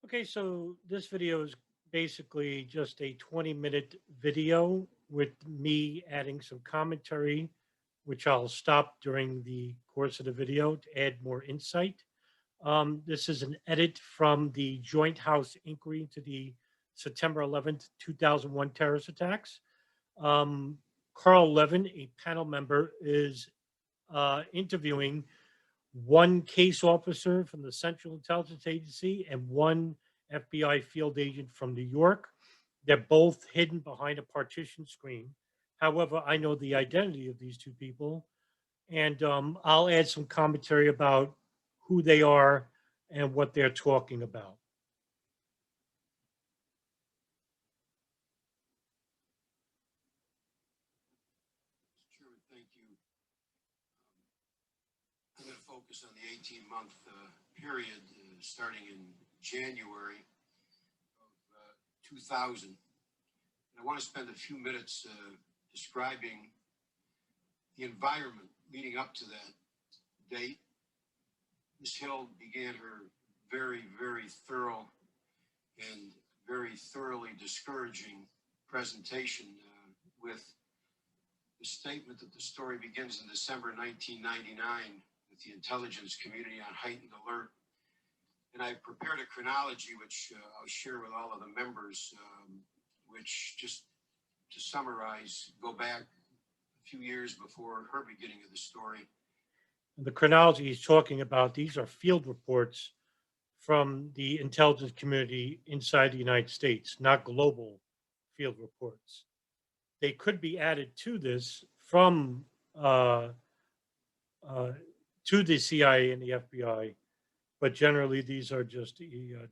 Okay, so this video is basically just a 20-minute video with me adding some commentary, which I'll stop during the course of the video to add more insight. This is an edit from the Joint House inquiry into the September 11th, 2001 terrorist attacks. Um, Carl Levin, a panel member, is interviewing one case officer from the Central Intelligence Agency and one FBI field agent from New York. They're both hidden behind a partition screen. However, I know the identity of these two people, and I'll add some commentary about who they are and what they're talking about. Chairman, thank you. I'm going to focus on the 18-month period starting in January of 2000. And I want to spend a few minutes describing the environment leading up to that date. Ms. Hill began her very, very thorough and very thoroughly discouraging presentation with the statement that the story begins in December 1999 with the intelligence community on heightened alert. And I prepared a chronology, which I'll share with all of the members, which, just to summarize, go back a few years before her beginning of the story. The chronology he's talking about, these are field reports from the intelligence community inside the United States, not global field reports. They could be added to this from to the CIA and the FBI, but generally these are just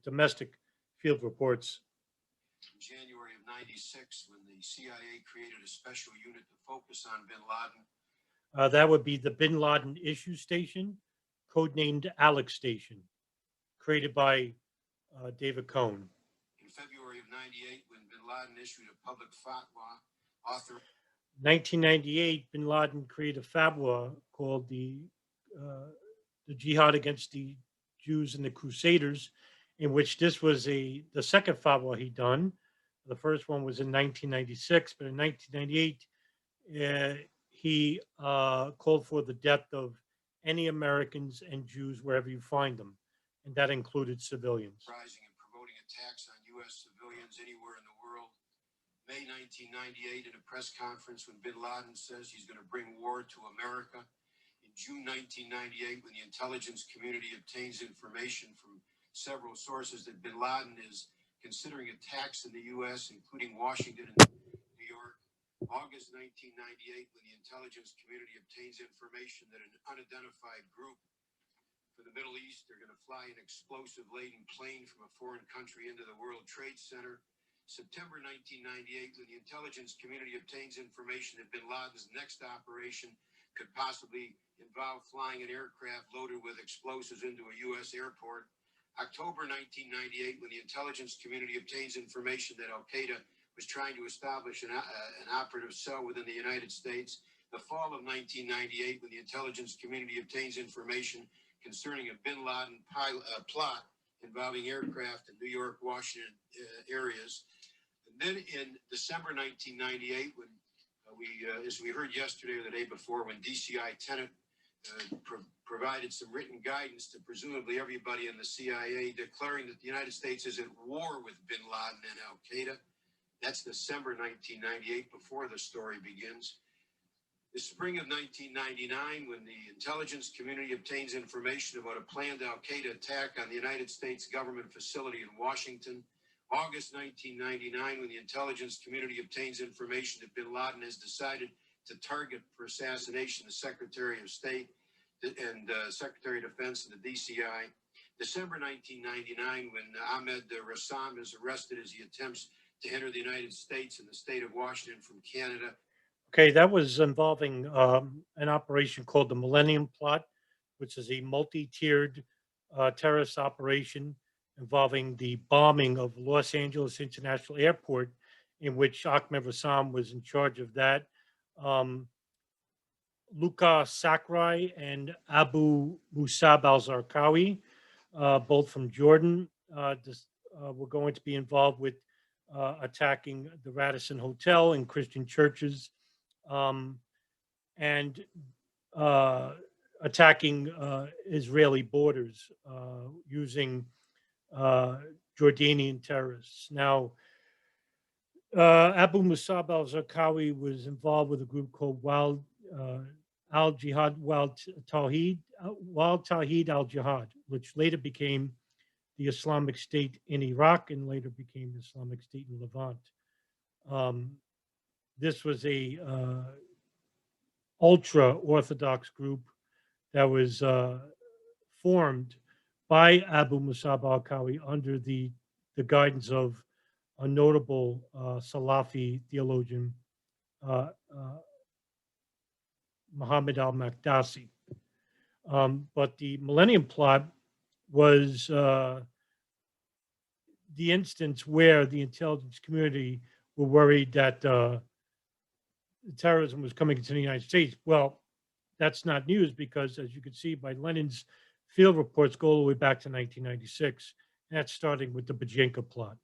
domestic field reports. In January of '96, when the CIA created a special unit to focus on bin Laden. That would be the Bin Laden Issue Station, codenamed Alex Station, created by David Cohn. In February of '98, when bin Laden issued a public fatwa author. 1998, bin Laden created a fatwa called the Jihad Against the Jews and the Crusaders, in which this was the second fatwa he'd done. The first one was in 1996, but in 1998, he called for the death of any Americans and Jews wherever you find them, and that included civilians. Rising and promoting attacks on U.S. civilians anywhere in the world. May 1998, in a press conference, when bin Laden says he's going to bring war to America. In June 1998, when the intelligence community obtains information from several sources that bin Laden is considering attacks in the U.S., including Washington and New York. August 1998, when the intelligence community obtains information that an unidentified group from the Middle East are going to fly an explosive-laden plane from a foreign country into the World Trade Center. September 1998, when the intelligence community obtains information that bin Laden's next operation could possibly involve flying an aircraft loaded with explosives into a U.S. airport. October 1998, when the intelligence community obtains information that Al-Qaeda was trying to establish an operative cell within the United States. The fall of 1998, when the intelligence community obtains information concerning a bin Laden plot involving aircraft in New York, Washington areas. And then in December 1998, when as we heard yesterday or the day before, when DCI Tenet provided some written guidance to presumably everybody in the CIA, declaring that the United States is at war with bin Laden and Al-Qaeda. That's December 1998, before the story begins. The spring of 1999, when the intelligence community obtains information about a planned Al-Qaeda attack on the United States government facility in Washington. August 1999, when the intelligence community obtains information that bin Laden has decided to target for assassination the Secretary of State and Secretary of Defense and the DCI. December 1999, when Ahmed Rassam is arrested as he attempts to enter the United States and the state of Washington from Canada. Okay, that was involving an operation called the Millennium Plot, which is a multi-tiered terrorist operation involving the bombing of Los Angeles International Airport, in which Ahmed Rassam was in charge of that. Luka Sakrai and Abu Musab al-Zarqawi, both from Jordan, were going to be involved with attacking the Radisson Hotel and Christian churches, and attacking Israeli borders using Jordanian terrorists. Now, Abu Musab al-Zarqawi was involved with a group called al-Jihad Tawhid al-Jihad, which later became the Islamic State in Iraq and later became the Islamic State in Levant. This was a ultra-Orthodox group that was formed by Abu Musab al-Zarqawi under the guidance of a notable Salafi theologian, Muhammad al-Makdisi. But the Millennium Plot was the instance where the intelligence community were worried that terrorism was coming into the United States. Well, that's not news because, as you can see by Lenin's field reports, go all the way back to 1996. And that's starting with the Bajenka plot.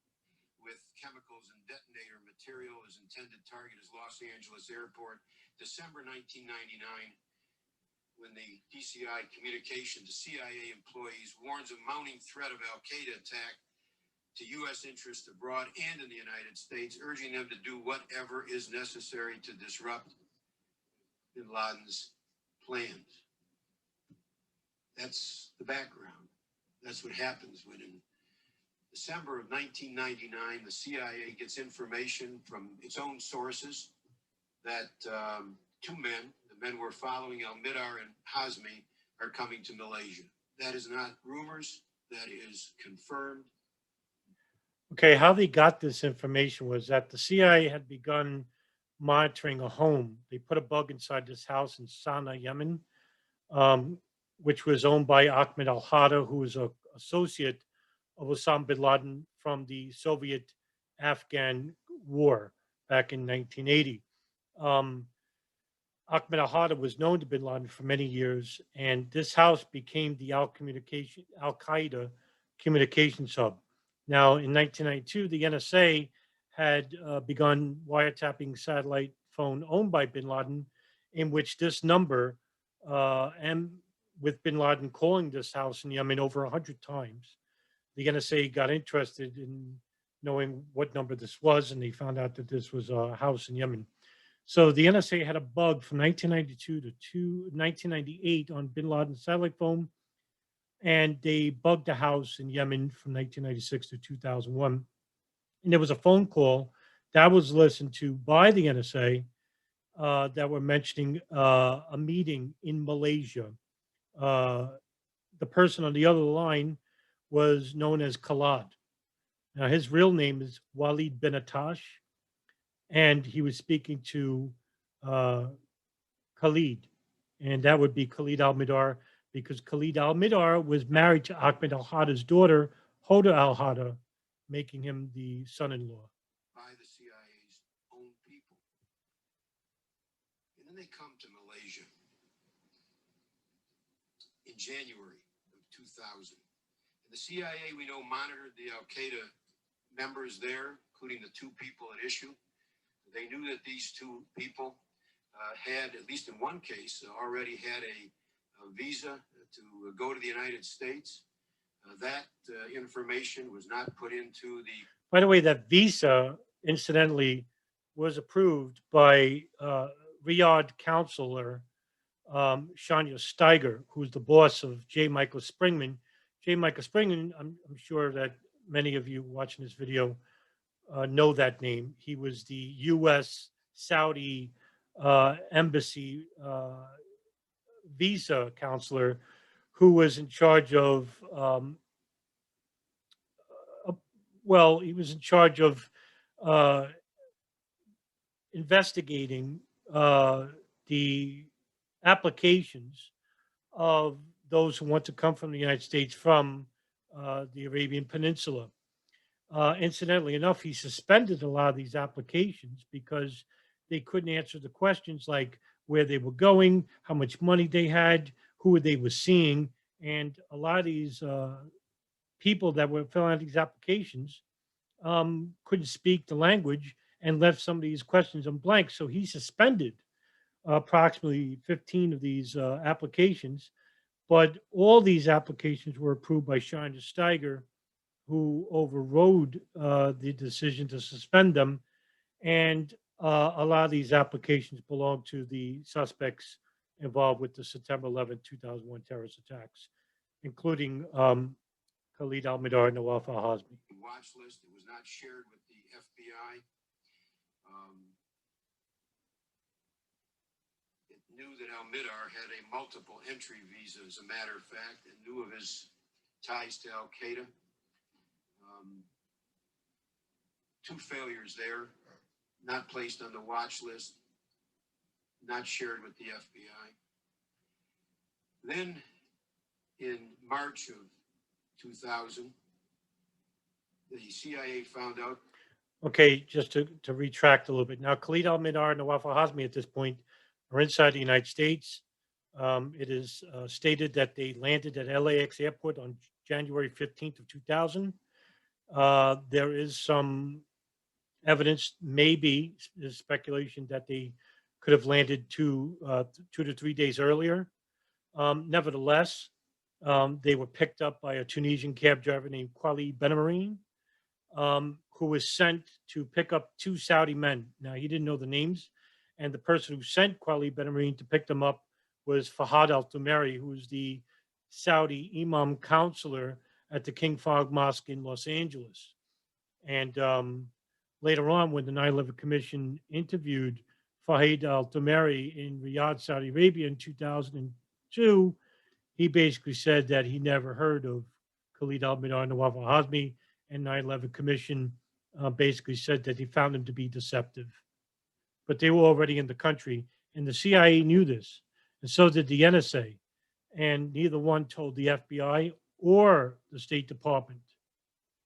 With chemicals and detonator material, his intended target is Los Angeles Airport. December 1999, when the DCI communication to CIA employees warns of mounting threat of Al-Qaeda attack to U.S. interests abroad and in the United States, urging them to do whatever is necessary to disrupt bin Laden's plans. That's the background. That's what happens when in December of 1999, the CIA gets information from its own sources that two men, the men we're following, Al-Midar and Hazmi, are coming to Malaysia. That is not rumors. That is confirmed. Okay, how they got this information was that the CIA had begun monitoring a home. They put a bug inside this house in Sana'a, Yemen, which was owned by Ahmed al-Hada, who was an associate of Osama bin Laden from the Soviet-Afghan war back in 1980. Ahmed al-Hada was known to bin Laden for many years, and this house became the Al-Qaeda communications hub. Now, in 1992, the NSA had begun wiretapping satellite phone owned by bin Laden, in which this number, and with bin Laden calling this house in Yemen over 100 times, the NSA got interested in knowing what number this was, and they found out that this was a house in Yemen. So the NSA had a bug from 1992 to 1998 on bin Laden's satellite phone, and they bugged the house in Yemen from 1996 to 2001. And there was a phone call that was listened to by the NSA that were mentioning a meeting in Malaysia. The person on the other line was known as Khalid. Now, his real name is Walid bin Atash, and he was speaking to Khalid, and that would be Khalid al-Midar, because Khalid al-Midar was married to Ahmed al-Hada's daughter, Hoda al-Hada, making him the son-in-law. By the CIA's own people. And then they come to Malaysia in January of 2000. And the CIA, we know, monitored the Al-Qaeda members there, including the two people at issue. They knew that these two people had, at least in one case, already had a visa to go to the United States. That information was not put into the... By the way, that visa, incidentally, was approved by Riyadh counselor Shania Steiger, who's the boss of J. Michael Springman. J. Michael Springman, I'm sure that many of you watching this video know that name. He was the U.S. Saudi embassy visa counselor who was in charge of, he was in charge of investigating the applications of those who want to come from the United States from the Arabian Peninsula. Incidentally enough, he suspended a lot of these applications because they couldn't answer the questions like where they were going, how much money they had, who they were seeing. And a lot of these people that were filling out these applications couldn't speak the language and left some of these questions in blank. So he suspended approximately 15 of these applications. But all these applications were approved by Shiner Steiger, who overrode the decision to suspend them. And a lot of these applications belong to the suspects involved with the September 11th, 2001 terrorist attacks, including Khalid al-Mihdhar and Nawaf al-Hazmi. Watch list. It was not shared with the FBI. It knew that al-Mihdhar had a multiple entry visa, as a matter of fact, and knew of his ties to al-Qaeda. Two failures there, not placed on the watch list, not shared with the FBI. Then in March of 2000, the CIA found out. Okay, just to retract a little bit. Now, Khalid al-Mihdhar and Nawaf al-Hazmi at this point are inside the United States. It is stated that they landed at LAX airport on January 15th of 2000. There is some evidence, maybe there's speculation that they could have landed 2 to 3 days earlier. Nevertheless, they were picked up by a Tunisian cab driver named Kwali Benamarine, who was sent to pick up 2 Saudi men. Now, he didn't know the names, and the person who sent Kwali Benamarine to pick them up was Fahad al-Thumari, who was the Saudi Imam counselor at the King Fahd Mosque in Los Angeles. And later on, when the 9/11 Commission interviewed Fahad al-Thumari in Riyadh, Saudi Arabia in 2002, he basically said that he never heard of Khalid al-Mihdhar and Nawaf al-Hazmi, and 9/11 Commission basically said that he found them to be deceptive. But they were already in the country, and the CIA knew this, and so did the NSA, and neither one told the FBI or the State Department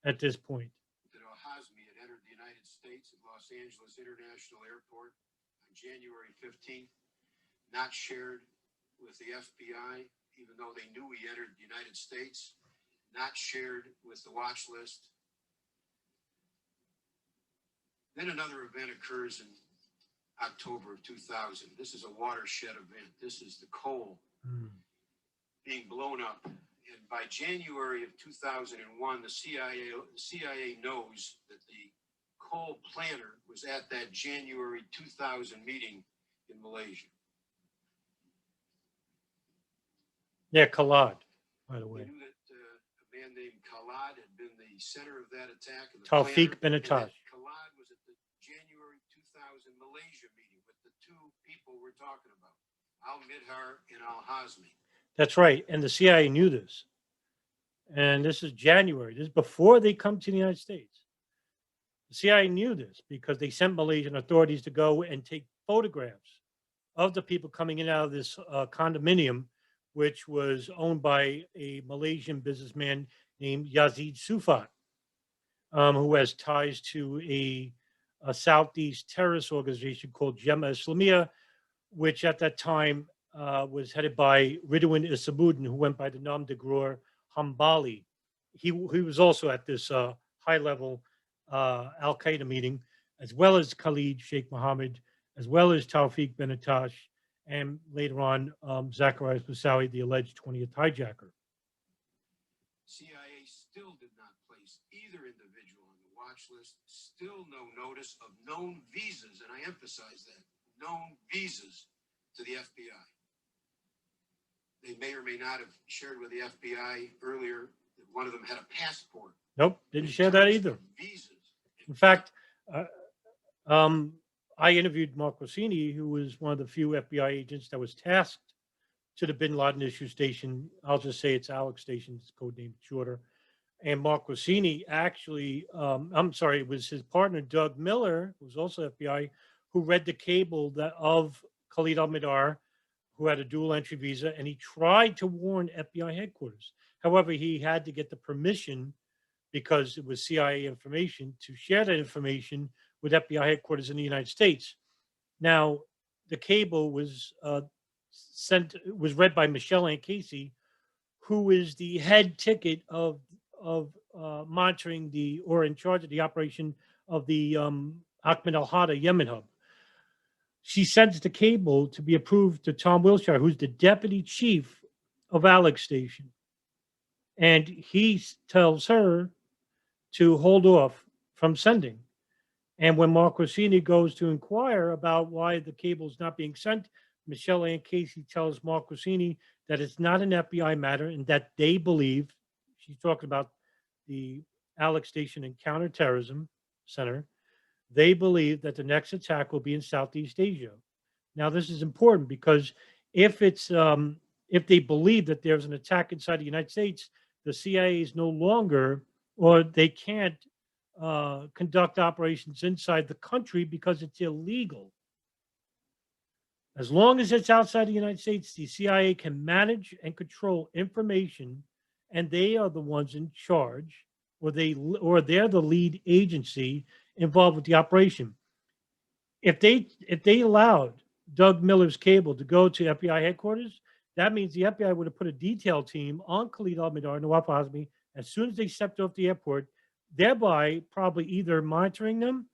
at this point. That al-Hazmi had entered the United States at Los Angeles International Airport on January 15th, not shared with the FBI, even though they knew he entered the United States, not shared with the watch list. Then another event occurs in October of 2000. This is a watershed event. This is the coal being blown up. And by January of 2001, the CIA knows that the coal planner was at that January 2000 meeting in Malaysia. Yeah, Khalid, by the way. They knew that a man named Khalid had been the center of that attack. And the Tawfiq planner, Benatash. Khalid was at the January 2000 Malaysia meeting with the 2 people we're talking about, al-Mihdhar and al-Hazmi. That's right. And the CIA knew this. And this is January. This is before they come to the United States. The CIA knew this because they sent Malaysian authorities to go and take photographs of the people coming in and out of this condominium, which was owned by a Malaysian businessman named Yazid Sufat, who has ties to a Southeast terrorist organization called Jemaah Islamiyah, which at that time was headed by Ridwan Isamuddin, who went by the Nom de Gror Hambali. He was also at this high-level al-Qaeda meeting, as well as Khalid Sheikh Mohammed, as well as Tawfiq Benatash, and later on, Zacharias Moussaoui, the alleged 20th hijacker. CIA still did not place either individual on the watch list, still no notice of known visas, and I emphasize that, known visas to the FBI. They may or may not have shared with the FBI earlier that one of them had a passport. Nope, didn't share that either. Visas. In fact, I interviewed Mark Rossini, who was one of the few FBI agents that was tasked to the Bin Laden issue station. I'll just say it's Alex Station, it's codenamed shorter. And Mark Rossini actually, it was his partner, Doug Miller, who was also FBI, who read the cable of Khalid al-Mihdhar, who had a dual entry visa, and he tried to warn FBI headquarters. However, he had to get the permission, because it was CIA information, to share that information with FBI headquarters in the United States. Now, the cable was read by Michelle Ann Casey, who is the head ticket of of monitoring or in charge of the operation of the Ahmed al-Hada Yemen hub. She sends the cable to be approved to Tom Wilshire, who's the deputy chief of Alex Station. And he tells her to hold off from sending. And when Mark Rossini goes to inquire about why the cable is not being sent, Michelle Ann Casey tells Mark Rossini that it's not an FBI matter and that they believe, she's talking about the Alex Station and Counterterrorism Center, they believe that the next attack will be in Southeast Asia. Now, this is important because if they believe that there's an attack inside the United States, the CIA is no longer, or they can't conduct operations inside the country because it's illegal. As long as it's outside the United States, the CIA can manage and control information, and they are the ones in charge, or they're the lead agency involved with the operation. If they allowed Doug Miller's cable to go to FBI headquarters, that means the FBI would have put a detail team on Khalid al-Mihdhar and Nawaf al-Hazmi as soon as they stepped off the airport, thereby probably either monitoring them,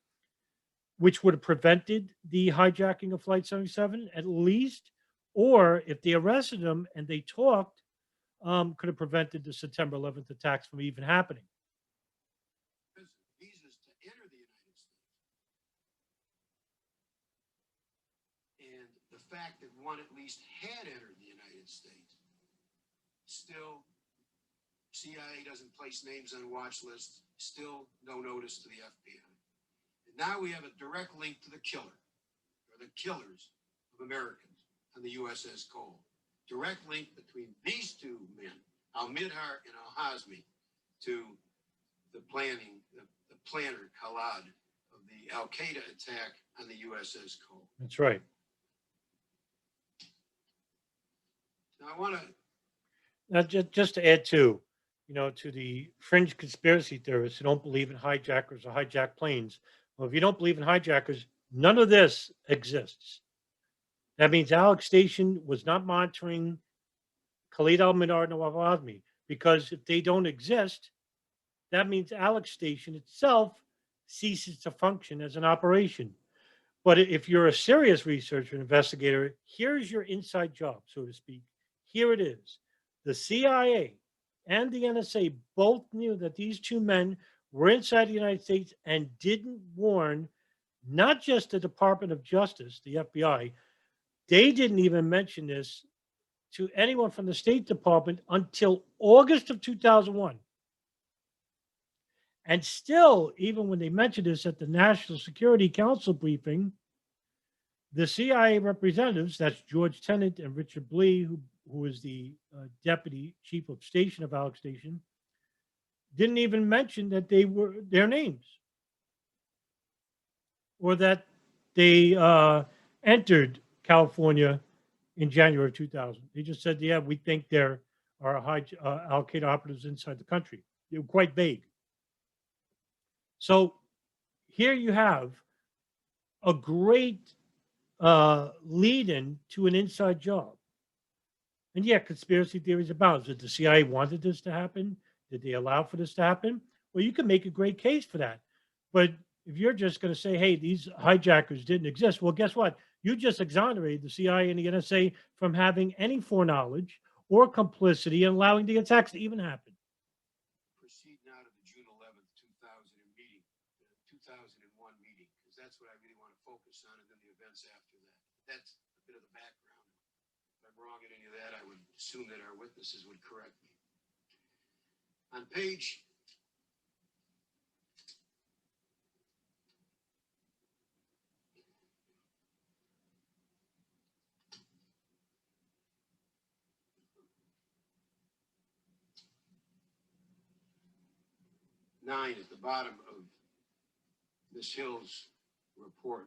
which would have prevented the hijacking of Flight 77 at least, or if they arrested them and they talked, could have prevented the September 11th attacks from even happening. Visas to enter the United States. And the fact that one at least had entered the United States, still CIA doesn't place names on watch lists, still no notice to the FBI. And now we have a direct link to the killer, or the killers of Americans on the USS Cole. Direct link between these two men, al-Mihdhar and al-Hazmi, to the planner, Khalid, of the Al-Qaeda attack on the USS Cole. That's right. Now I want to... Now, just to add to the fringe conspiracy theorists who don't believe in hijackers or hijacked planes. Well, if you don't believe in hijackers, none of this exists. That means Alex Station was not monitoring Khalid al-Mihdhar and Nawaf al-Hazmi, because if they don't exist, that means Alex Station itself ceases to function as an operation. But if you're a serious researcher and investigator, here's your inside job, so to speak. Here it is. The CIA and the NSA both knew that these two men were inside the United States and didn't warn not just the Department of Justice, the FBI. They didn't even mention this to anyone from the State Department until August of 2001. And still, even when they mentioned this at the National Security Council briefing, the CIA representatives, that's George Tenet and Richard Blee, who is the deputy chief of station of Alex Station, didn't even mention that they were their names or that they entered California in January of 2000. They just said, yeah, we think there are Al-Qaeda operatives inside the country. They were quite vague. So here you have a great lead-in to an inside job. And yeah, conspiracy theories abound. Did the CIA wanted this to happen? Did they allow for this to happen? Well, you can make a great case for that. But if you're just going to say, hey, these hijackers didn't exist, well, guess what? You just exonerated the CIA and the NSA from having any foreknowledge or complicity in allowing the attacks to even happen. Proceed now to the June 11th, 2001 meeting, because that's what I really want to focus on, and then the events after that. That's a bit of the background. If I'm wrong in any of that, I would assume that our witnesses would correct me. On page 9 at the bottom of Ms. Hill's report,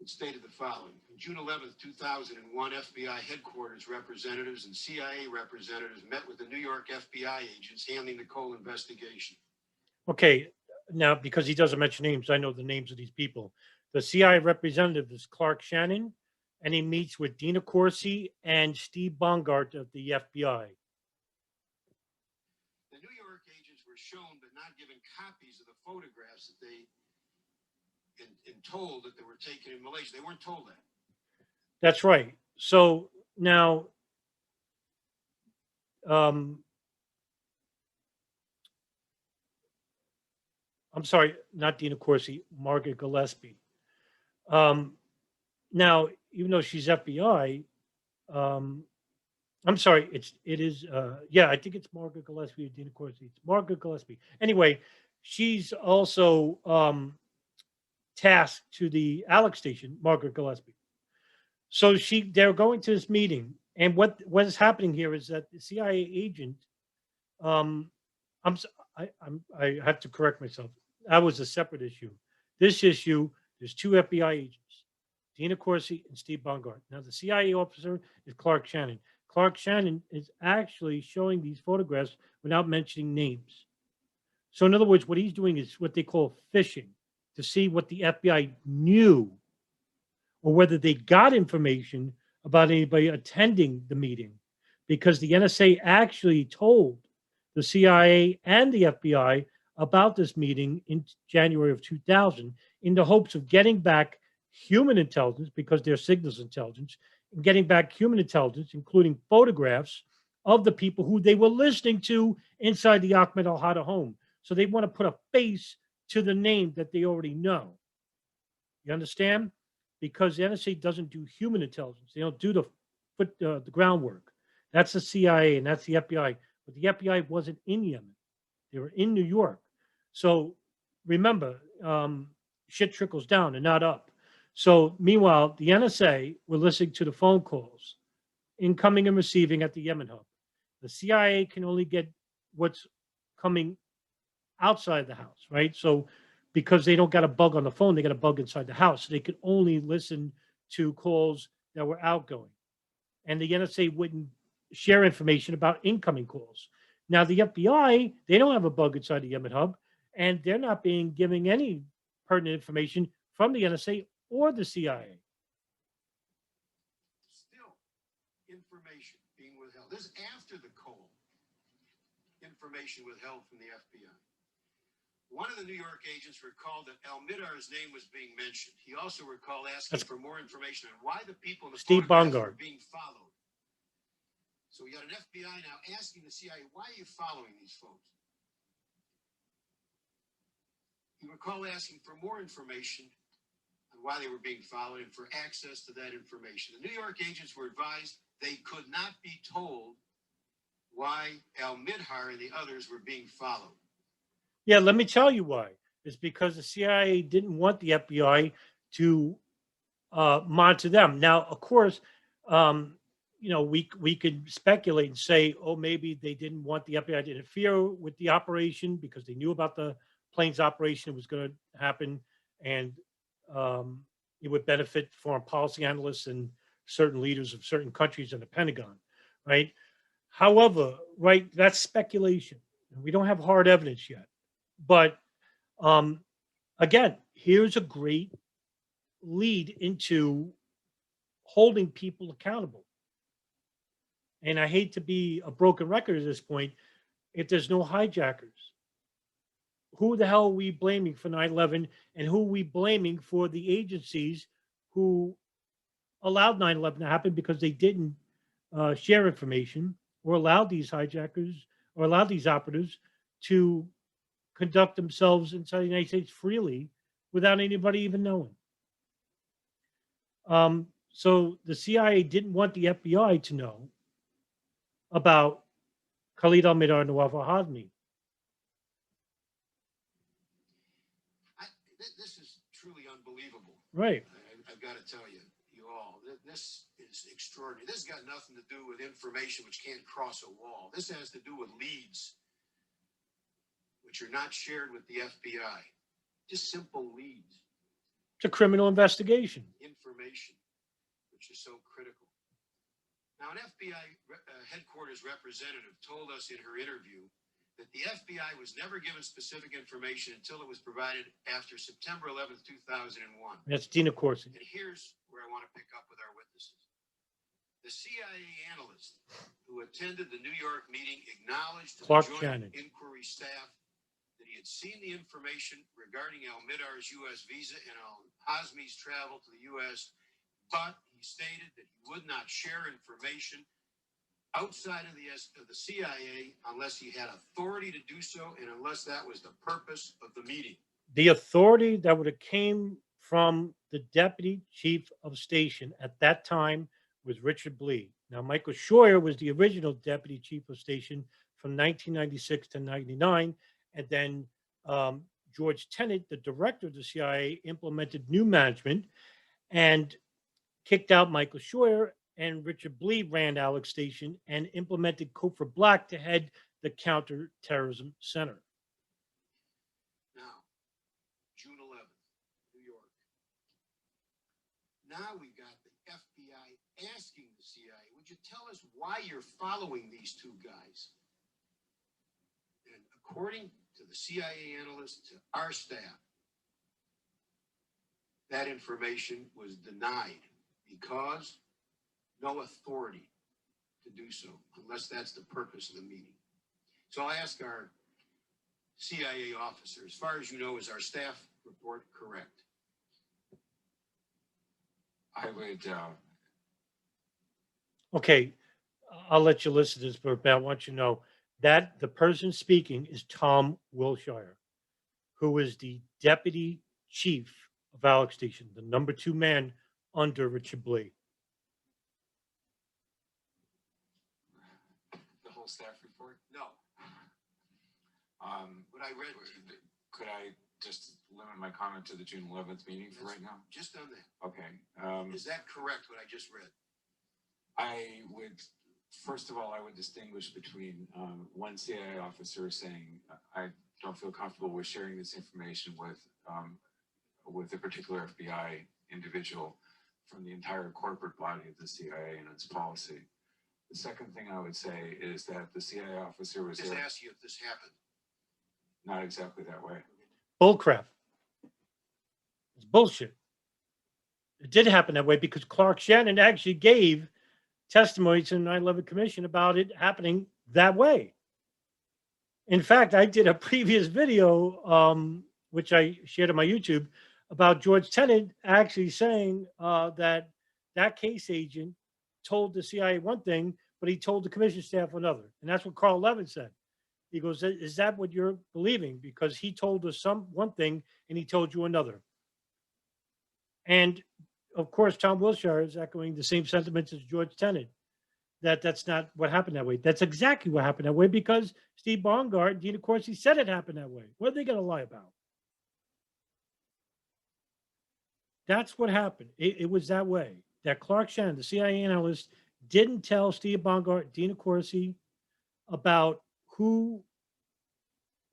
it stated the following. On June 11th, 2001, FBI headquarters representatives and CIA representatives met with the New York FBI agents handling the Cole investigation. Okay, now, because he doesn't mention names, I know the names of these people. The CIA representative is Clark Shannon, and he meets with Dina Corsi and Steve Bongardt of the FBI. The New York agents were shown but not given copies of the photographs that they and told that they were taken in Malaysia. They weren't told that. That's right. So now, um, I'm sorry, not Dina Corsi, Margaret Gillespie. Um, Now, even though she's FBI, um, I'm sorry, it is yeah, I think it's Margaret Gillespie or Dina Corsi. It's Margaret Gillespie. Anyway, she's also tasked to the Alex station, Margaret Gillespie. So they're going to this meeting, and what is happening here is that the CIA agent, um, I'm s- I have to correct myself. That was a separate issue. This issue, there's two FBI agents, Dina Corsi and Steve Bongardt. Now the CIA officer is Clark Shannon. Clark Shannon is actually showing these photographs without mentioning names. So in other words, what he's doing is what they call fishing to see what the FBI knew or whether they got information about anybody attending the meeting, because the NSA actually told the CIA and the FBI about this meeting in January of 2000 in the hopes of getting back human intelligence, because they're signals intelligence, and getting back human intelligence, including photographs of the people who they were listening to inside the Ahmed Al Hada home. So they want to put a face to the name that they already know. You understand? Because the NSA doesn't do human intelligence. They don't do the groundwork. That's the CIA and that's the FBI. But the FBI wasn't in Yemen. They were in New York. So remember, shit trickles down and not up. So meanwhile, the NSA were listening to the phone calls, incoming and receiving at the Yemen hub. The CIA can only get what's coming outside the house, right? So because they don't got a bug on the phone, they got a bug inside the house. So they could only listen to calls that were outgoing. And the NSA wouldn't share information about incoming calls. Now the FBI, they don't have a bug inside the Yemen hub, and they're not being giving any pertinent information from the NSA or the CIA. Still, information being withheld. This is after the call. Information withheld from the FBI. One of the New York agents recalled that Al-Midar's name was being mentioned. He also recalled asking for more information on why the people in the Steve photographs Bongardt were being followed. So we got an FBI now asking the CIA, why are you following these folks? He recalled asking for more information on why they were being followed and for access to that information. The New York agents were advised they could not be told why Al-Midhar and the others were being followed. Yeah, let me tell you why. It's because the CIA didn't want the FBI to monitor them. Now, of course, we could speculate and say, oh, maybe they didn't want the FBI to interfere with the operation because they knew about the plane's operation was going to happen, and it would benefit foreign policy analysts and certain leaders of certain countries in the Pentagon, right? However, right, that's speculation. We don't have hard evidence yet. But um, again, here's a great lead into holding people accountable. And I hate to be a broken record at this point. If there's no hijackers, who the hell are we blaming for 9/11, and who are we blaming for the agencies who allowed 9/11 to happen because they didn't share information or allowed these hijackers or allowed these operatives to conduct themselves inside the United States freely without anybody even knowing. So the CIA didn't want the FBI to know about Khalid al-Mihdhar and Nawaf al-Hazmi. This is truly unbelievable. Right. I've got to tell you, all, this is extraordinary. This has got nothing to do with information which can't cross a wall. This has to do with leads which are not shared with the FBI. Just simple leads. It's a criminal investigation. Information, which is so critical. Now, an FBI headquarters representative told us in her interview that the FBI was never given specific information until it was provided after September 11th, 2001. That's Dina Corsi. And here's where I want to pick up with our witnesses. The CIA analyst who attended the New York meeting acknowledged to Clark the Joint Shannon. Inquiry staff that he had seen the information regarding Al-Midar's U.S. visa and Al-Hazmi's travel to the U.S., but he stated that he would not share information outside of the CIA unless he had authority to do so and unless that was the purpose of the meeting. The authority that would have came from the deputy chief of station at that time was Richard Blee. Now, Michael Scheuer was the original deputy chief of station from 1996 to 99. And then George Tenet, the director of the CIA, implemented new management and kicked out Michael Scheuer, and Richard Blee ran Alex Station and implemented Cofer Black to head the Counterterrorism Center. Now, June 11th, New York. Now we got the FBI asking the CIA, would you tell us why you're following these two guys? And according to the CIA analyst, to our staff, that information was denied because no authority to do so, unless that's the purpose of the meeting. So I'll ask our CIA officer, as far as you know, is our staff report correct? I would, Okay, I'll let you listen to this, but I want you to know that the person speaking is Tom Wilshire, who is the deputy chief of Alex Station, the number 2 man under Richard Blee. the whole staff report. No. What I read, Could I just limit my comment to the June 11th meeting for right now? just on that. Okay. Is that correct, what I just read? I would, first of all, I would distinguish between one CIA officer saying, I don't feel comfortable with sharing this information with a particular FBI individual, from the entire corporate body of the CIA and its policy. The second thing I would say is that the CIA officer was Just there, ask you if this happened. not exactly that way. Bullcrap. It's bullshit. It did happen that way because Clark Shannon actually gave testimony to the 9/11 Commission about it happening that way. In fact, I did a previous video, which I shared on my YouTube, about George Tenet actually saying that case agent told the CIA one thing, but he told the commission staff another. And that's what Carl Levin said. He goes, is that what you're believing? Because he told us one thing and he told you another. And of course, Tom Wilshire is echoing the same sentiments as George Tenet, that that's not what happened that way. That's exactly what happened that way because Steve Bongardt, Dean, of course, he said it happened that way. What are they going to lie about? That's what happened. It was that way. That Clark Shannon, the CIA analyst, didn't tell Steve Bongardt, Dina Corsi, about who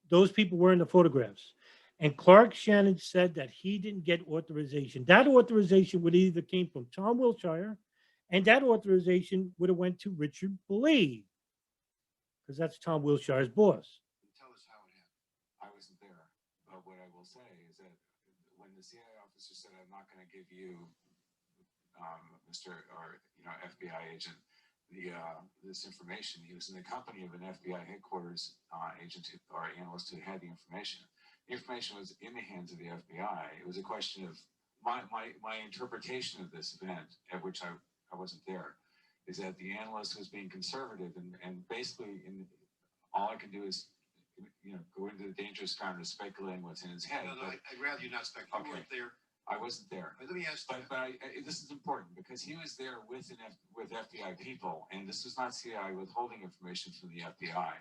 those people were in the photographs. And Clark Shannon said that he didn't get authorization. That authorization would either came from Tom Wilshire, and that authorization would have went to Richard Blee, because that's Tom Wilshire's boss. Tell us how it happened. I wasn't there, but what I will say is that when the CIA officer said, "I'm not going to give you, Mr. or FBI agent, this information," he was in the company of an FBI headquarters agent or analyst who had the information. The information was in the hands of the FBI. It was a question of my interpretation of this event, at which I wasn't there, is that the analyst was being conservative and basically all I can do is go into the dangerous kind of speculating what's in his head. No, I'd rather you not speculate. Okay. You weren't there. I wasn't there. Let me ask you. But this is important because he was there with FBI people, and this was not CIA withholding information from the FBI.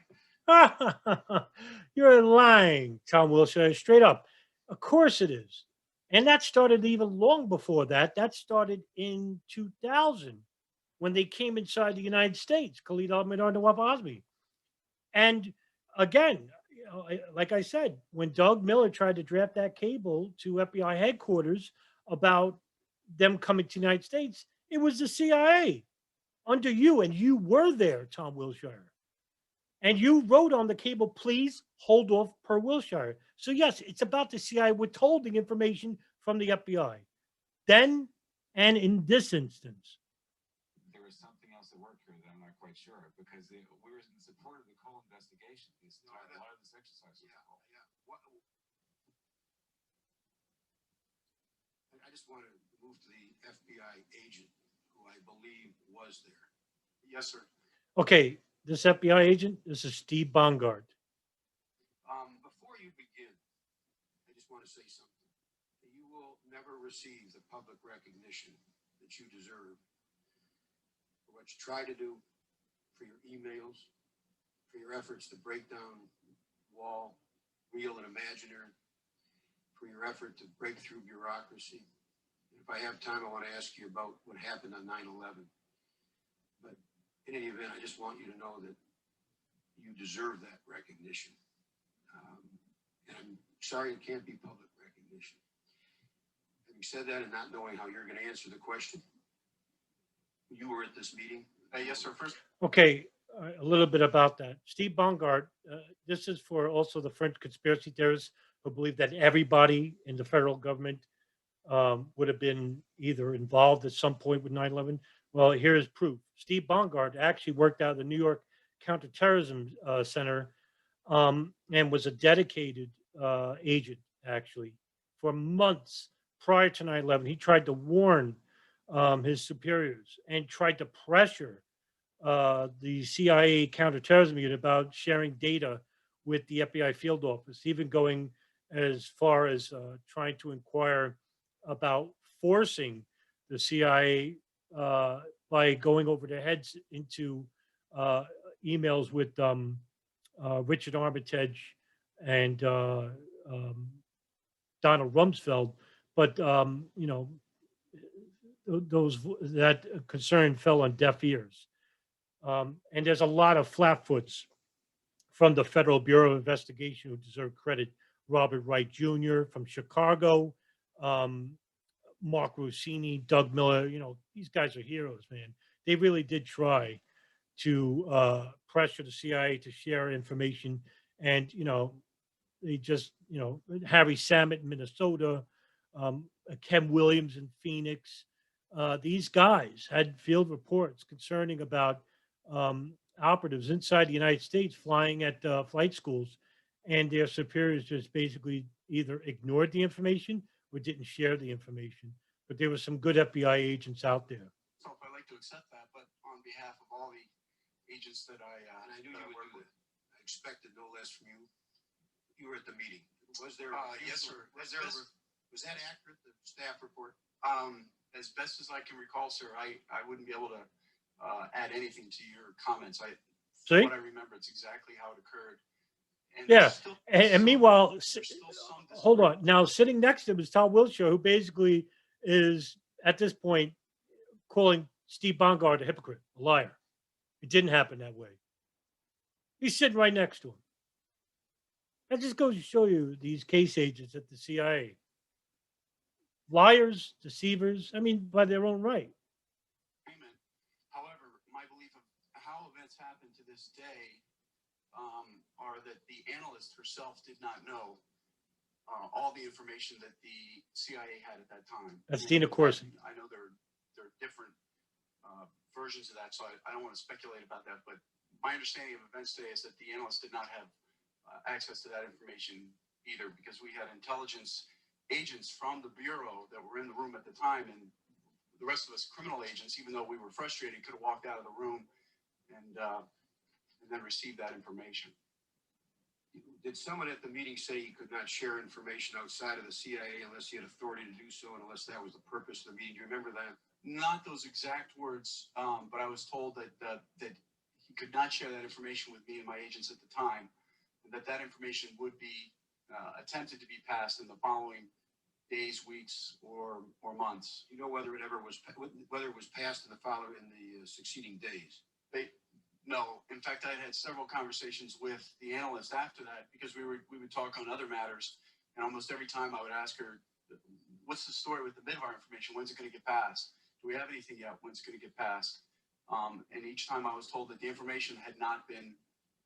You're lying, Tom Wilshire, straight up. Of course it is. And that started even long before that. That started in 2000 when they came inside the United States, Khalid al-Mihdhar and Nawaf Hazmi. And again, like I said, when Doug Miller tried to draft that cable to FBI headquarters about them coming to the United States, it was the CIA under you, and you were there, Tom Wilshire. And you wrote on the cable, please hold off per Wilshire. So yes, it's about the CIA withholding information from the FBI. Then, and in this instance. There was something quite sure because we were in support of the Cole investigation. A lot of this exercise was Cole. Yeah. I just want to move to the FBI agent who I believe was there. Yes, sir. Okay, this FBI agent, this is Steve Bongardt. Before you begin, I just want to say something. You will never receive the public recognition that you deserve for what you try to do, for your emails, for your efforts to break down wall, real and imaginary, for your effort to break through bureaucracy. And if I have time, I want to ask you about what happened on 9/11. But in any event, I just want you to know that you deserve that recognition. And I'm sorry it can't be public recognition. Having said that and not knowing how you're going to answer the question, you were at this meeting. Yes, sir. First. Okay, a little bit about that. Steve Bongardt, this is for also the French conspiracy theorists who believe that everybody in the federal government would have been either involved at some point with 9/11. Well, here is proof. Steve Bongardt actually worked out of the New York Counterterrorism Center and was a dedicated agent, actually, for months prior to 9/11. He tried to warn his superiors and tried to pressure the CIA counterterrorism unit about sharing data with the FBI field office, even going as far as trying to inquire about forcing the CIA by going over their heads into emails with Richard Armitage and Donald Rumsfeld. But, that concern fell on deaf ears. And there's a lot of flatfoots from the Federal Bureau of Investigation who deserve credit. Robert Wright Jr. from Chicago, Mark Rossini, Doug Miller. These guys are heroes, man. They really did try to pressure the CIA to share information. And, they just, Harry Samet in Minnesota, Ken Williams in Phoenix. These guys had field reports concerning about operatives inside the United States flying at flight schools, and their superiors just basically either ignored the information or didn't share the information. But there were some good FBI agents out there. So I'd like to accept that, but on behalf of all the agents that And I knew that you I would work do with. that. I expected no less from you. You were at the meeting. Was there? Yes, sir. Was that accurate? The staff report. As best as I can recall, sir, I wouldn't be able to add anything to your comments. See? What I remember, it's exactly how it occurred. And Yeah. there's still And some- meanwhile, there's still some hold on. disagreement. Now, sitting next to him is Tom Wilshire, who basically is at this point calling Steve Bongardt a hypocrite, a liar. It didn't happen that way. He's sitting right next to him. That just goes to show you these case agents at the CIA. Liars, deceivers, by their own right. Agreement. However, my belief of how events happen to this day are that the analyst herself did not know all the information that the CIA had at that time. That's Dina Corsi. I know there are different versions of that, so I don't want to speculate about that. But my understanding of events today is that the analyst did not have access to that information either, because we had intelligence agents from the bureau that were in the room at the time, and the rest of us criminal agents, even though we were frustrated, could have walked out of the room and then received that information. Did someone at the meeting say you could not share information outside of the CIA unless you had authority to do so, and unless that was the purpose of the meeting? Do you remember that? Not those exact words, but I was told that he could not share that information with me and my agents at the time, and that information would be attempted to be passed in the following days, weeks, or months. You know whether it was passed in the succeeding days? No. In fact, I had several conversations with the analyst after that, because we would talk on other matters, and almost every time I would ask her, "What's the story with the Midhar information? When's it going to get passed? Do we have anything yet? When's it going to get passed?" And each time I was told that the information had not been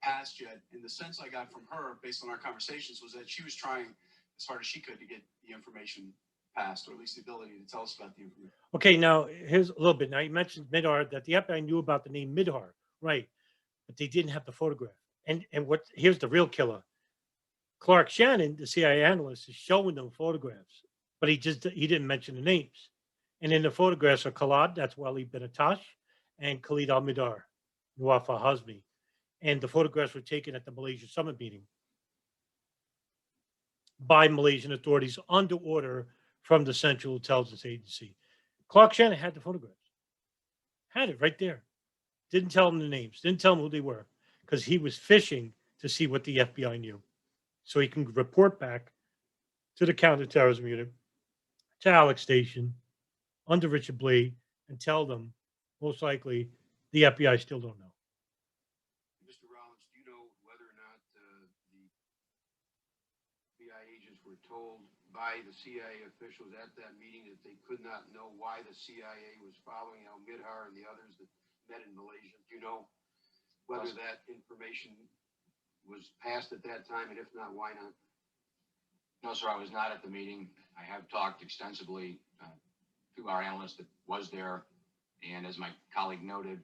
passed yet. And the sense I got from her, based on our conversations, was that she was trying as hard as she could to get the information passed, or at least the ability to tell us about the information. Okay, now here's a little bit. Now, you mentioned Midhar, that the FBI knew about the name Midhar. Right. But they didn't have the photograph. And what here's the real killer. Clark Shannon, the CIA analyst, is showing them photographs, but he didn't mention the names. And in the photographs are Khalid, that's Wali bin Attash, and Khalid al-Midar, Nawaf al-Hazmi. And the photographs were taken at the Malaysia summit meeting by Malaysian authorities under order from the Central Intelligence Agency. Clark Shannon had the photographs, had it right there. Didn't tell them the names, didn't tell them who they were, because he was fishing to see what the FBI knew. So he can report back to the counterterrorism unit, to Alex Station, under Richard Blee, and tell them, most likely, the FBI still don't know. Mr. Rollins, do you know whether or not the FBI agents were told by the CIA officials at that meeting that they could not know why the CIA was following al-Midhar and the others that met in Malaysia? Do you know whether that information was passed at that time, and if not, why not? No, sir, I was not at the meeting. I have talked extensively to our analyst that was there, and as my colleague noted,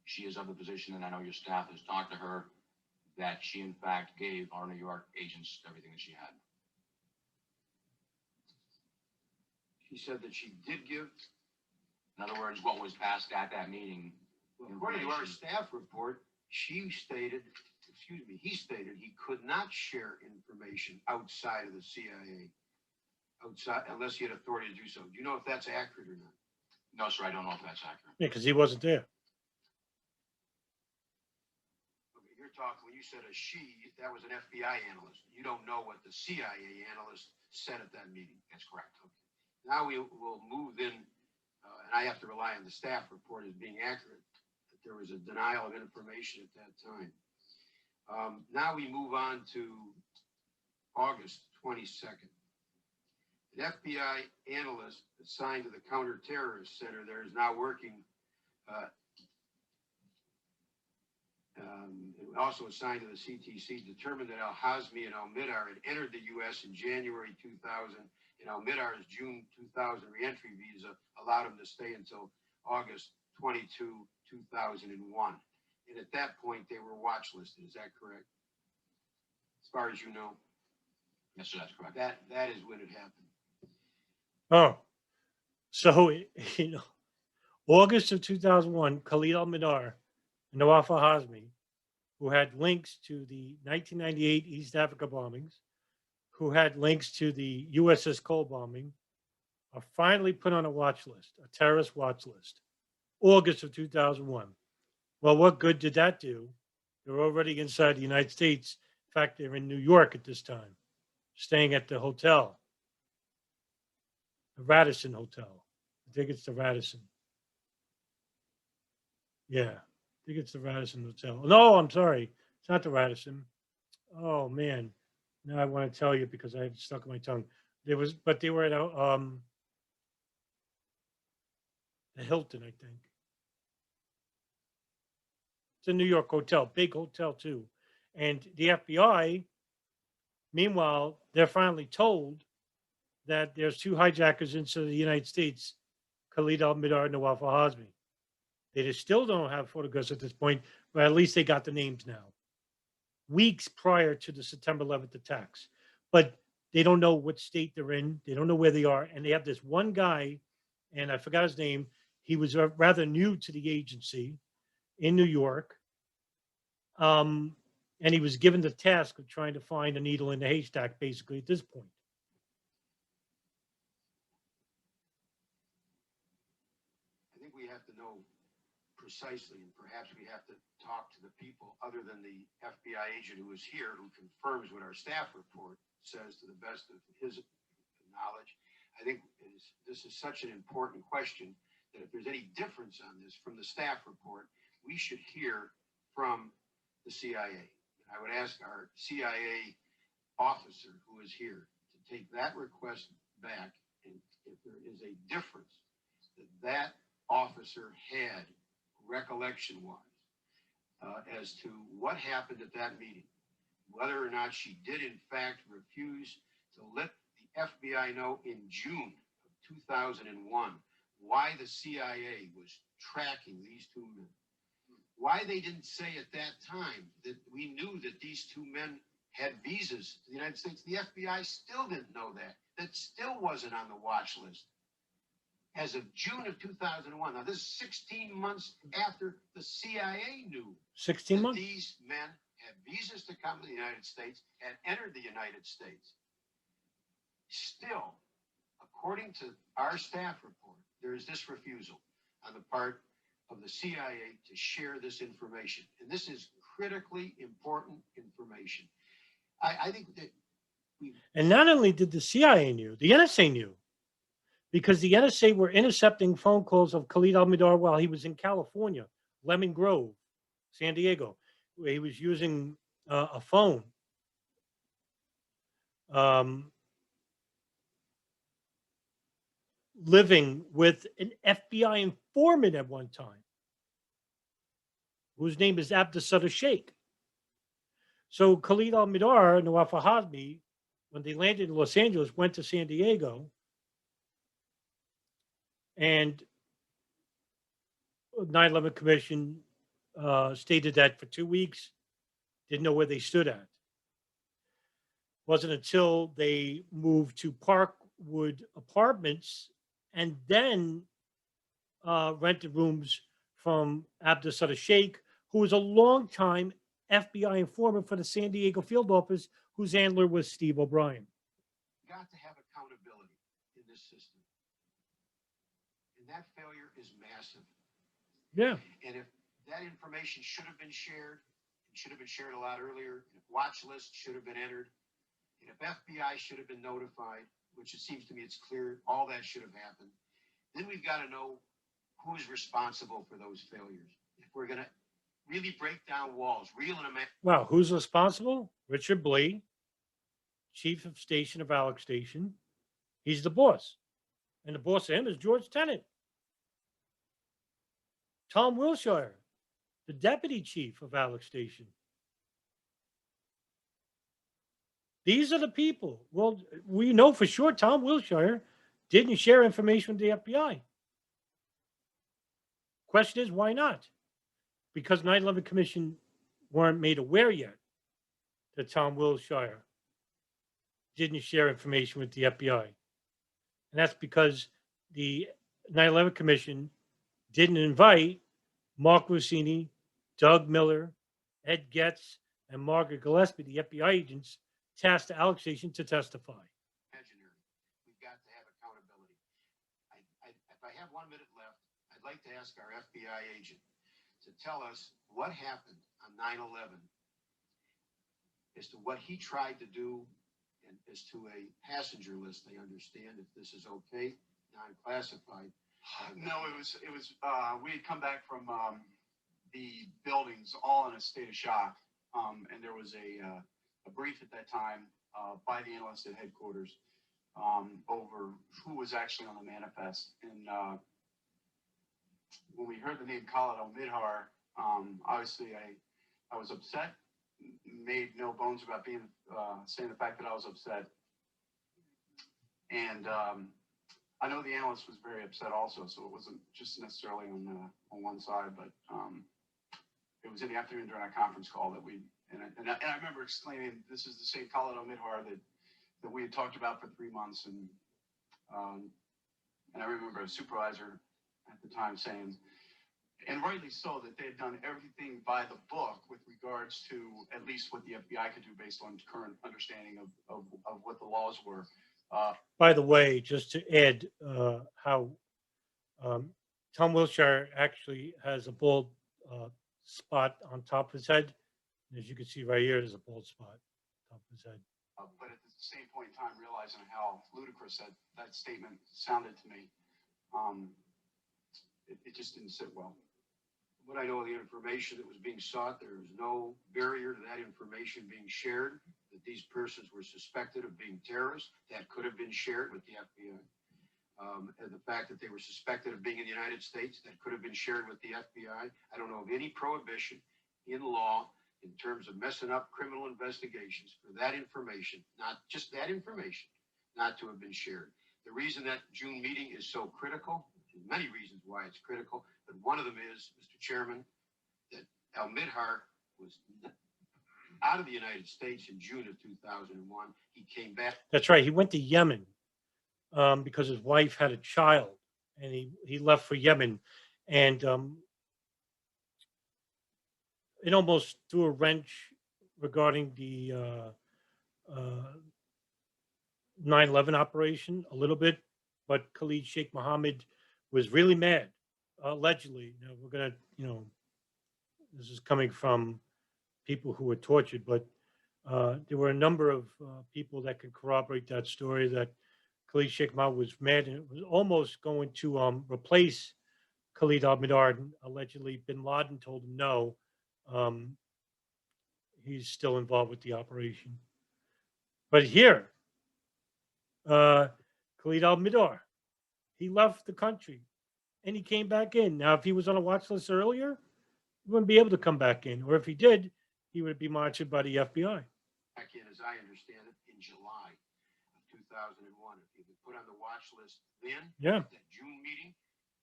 she is of the position, and I know your staff has talked to her, that she in fact gave our New York agents everything that she had. She said that she did give. In other words, what was passed at that meeting. Well, according to our staff report, he stated he could not share information outside of the CIA, unless he had authority to do so. Do you know if that's accurate or not? No, sir, I don't know if that's accurate. Yeah, because he wasn't there. Okay, you're talking, when you said a she, that was an FBI analyst. You don't know what the CIA analyst said at that meeting. That's correct. Okay. Now we will move in, and I have to rely on the staff report as being accurate, that there was a denial of information at that time. Now we move on to August 22nd. An FBI analyst assigned to the Counterterrorist Center there is now working, also assigned to the CTC, determined that al-Hazmi and al-Midhar had entered the U.S. in January 2000, and al-Midhar's June 2000 reentry visa allowed him to stay until August 22, 2001. And at that point, they were watch listed. Is that correct? As far as you know? Yes, sir, that's correct. That is when it happened. Oh, so, August of 2001, Khalid al-Midar and Nawaf al-Hazmi, who had links to the 1998 East Africa bombings, who had links to the USS Cole bombing, are finally put on a watch list, a terrorist watch list, August of 2001. Well, what good did that do? They're already inside the United States. In fact, they're in New York at this time, staying at the hotel, the Radisson Hotel. I think it's the Radisson. Yeah, I think it's the Radisson Hotel. No, I'm sorry. It's not the Radisson. Oh, man. Now I want to tell you because I have it stuck in my tongue. They were at the Hilton, I think. It's a New York hotel, big hotel too. And the FBI, meanwhile, they're finally told that there's two hijackers into the United States, Khalid al-Midar and Nawaf al-Hazmi. They just still don't have photographs at this point, but at least they got the names now. Weeks prior to the September 11th attacks. But they don't know what state they're in. They don't know where they are. And they have this one guy, and I forgot his name. He was rather new to the agency in New York. And he was given the task of trying to find a needle in the haystack, basically, at this point. I think we have to know precisely, and perhaps we have to talk to the people other than the FBI agent who is here, who confirms what our staff report says to the best of his knowledge. I think this is such an important question that if there's any difference on this from the staff report, we should hear from the CIA. I would ask our CIA officer who is here to take that request back, and if there is a difference that officer had recollection-wise as to what happened at that meeting, whether or not she did in fact refuse to let the FBI know in June of 2001 why the CIA was tracking these two men. Why they didn't say at that time that we knew that these two men had visas to the United States, the FBI still didn't know that. That still wasn't on the watch list. As of June of 2001, now this is 16 months after the CIA knew 16 that months? these men had visas to come to the United States and entered the United States. Still, according to our staff report, there is this refusal on the part of the CIA to share this information. And this is critically important information. I think that And not only did the CIA knew, the NSA knew, because the NSA were intercepting phone calls of Khalid al-Mihdhar while he was in California, Lemon Grove, San Diego, where he was using a phone. Living with an FBI informant at one time, whose name is Abdussadah Sheikh. So Khalid al-Mihdhar and Nawaf al-Hazmi, when they landed in Los Angeles, went to San Diego, and 9/11 Commission stated that for 2 weeks, didn't know where they stood at. Wasn't until they moved to Parkwood Apartments and then rented rooms from Abdussadah Sheikh, who was a longtime FBI informant for the San Diego field office, whose handler was Steve O'Brien. got to have accountability in this system. And that failure is massive. Yeah. And if that information should have been shared, it should have been shared a lot earlier, if watch lists should have been entered, and if FBI should have been notified, which it seems to me it's clear all that should have happened, then we've got to know who's responsible for those failures. If we're going to really break down walls, reel and imagine. Wow, who's responsible? Richard Blee, chief of station of Alex Station. He's the boss. And the boss of him is George Tenet. Tom Wilshire, the deputy chief of Alex Station. These are the people. Well, we know for sure Tom Wilshire didn't share information with the FBI. Question is, why not? Because 9/11 Commission weren't made aware yet that Tom Wilshire didn't share information with the FBI. And that's because the 9/11 Commission didn't invite Mark Rossini, Doug Miller, Ed Getz, and Margaret Gillespie, the FBI agents tasked to Alex Station, to testify. We've got to have accountability. If I have 1 minute left, I'd like to ask our FBI agent to tell us what happened on 9/11 as to what he tried to do and as to a passenger list. I understand if this is okay, non-classified. No, it was, we had come back from the buildings all in a state of shock. And there was a brief at that time by the analyst at headquarters over who was actually on the manifest. And when we heard the name Khalid al-Mihdhar, obviously I was upset, made no bones about saying the fact that I was upset. And I know the analyst was very upset also, so it wasn't just necessarily on one side, but it was in the afternoon during our conference call that and I remember exclaiming, "This is the same Khalid al-Mihdhar that we had talked about for 3 months." And I remember a supervisor at the time saying, and rightly so, that they had done everything by the book with regards to at least what the FBI could do based on current understanding of what the laws were. By the way, just to add how Tom Wilshire actually has a bald spot on top of his head. As you can see right here, there's a bald spot on top of his head. But at the same point in time, realizing how ludicrous that statement sounded to me, it just didn't sit well. What I know of the information that was being sought, there was no barrier to that information being shared, that these persons were suspected of being terrorists. That could have been shared with the FBI. And the fact that they were suspected of being in the United States, that could have been shared with the FBI. I don't know of any prohibition in law in terms of messing up criminal investigations for that information, not just that information, not to have been shared. The reason that June meeting is so critical, many reasons why it's critical, but one of them is, Mr. Chairman, that Al-Midhar was out of the United States in June of 2001. He came back. That's right. He went to Yemen because his wife had a child, and he left for Yemen, and it almost threw a wrench regarding the 9/11 operation a little bit. But Khalid Sheikh Mohammed was really mad, allegedly. We're gonna, this is coming from people who were tortured, but there were a number of people that could corroborate that story that Khalid Sheikh Mohammed was mad and was almost going to replace Khalid al-Mihdhar. And allegedly, bin Laden told him no. He's still involved with the operation. But here, Khalid al-Mihdhar, he left the country and he came back in. Now, if he was on a watch list earlier, he wouldn't be able to come back in. Or if he did, he would be monitored by the FBI. Back in, as I understand it, in July of 2001. If he was put on the watch list then, Yeah. at that June meeting,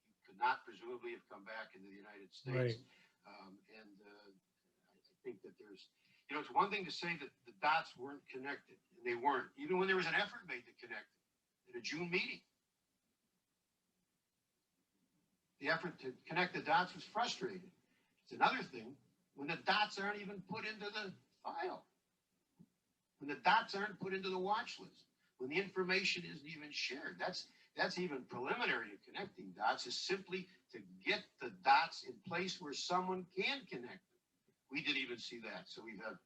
he could not presumably have come back into the United States. Right. I think that there's, it's one thing to say that the dots weren't connected, and they weren't, even when there was an effort made to connect them at a June meeting. The effort to connect the dots was frustrated. It's another thing when the dots aren't even put into the file, when the dots aren't put into the watch list, when the information isn't even shared. That's even preliminary to connecting dots, is simply to get the dots in place where someone can connect them. We didn't even see that. So we have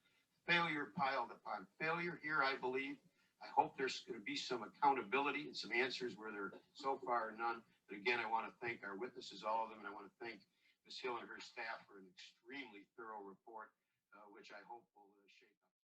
failure piled upon failure here, I believe. I hope there's going to be some accountability and some answers where there so far are none. But again, I want to thank our witnesses, all of them, and I want to thank Ms. Hill and her staff for an extremely thorough report, which I hope will shape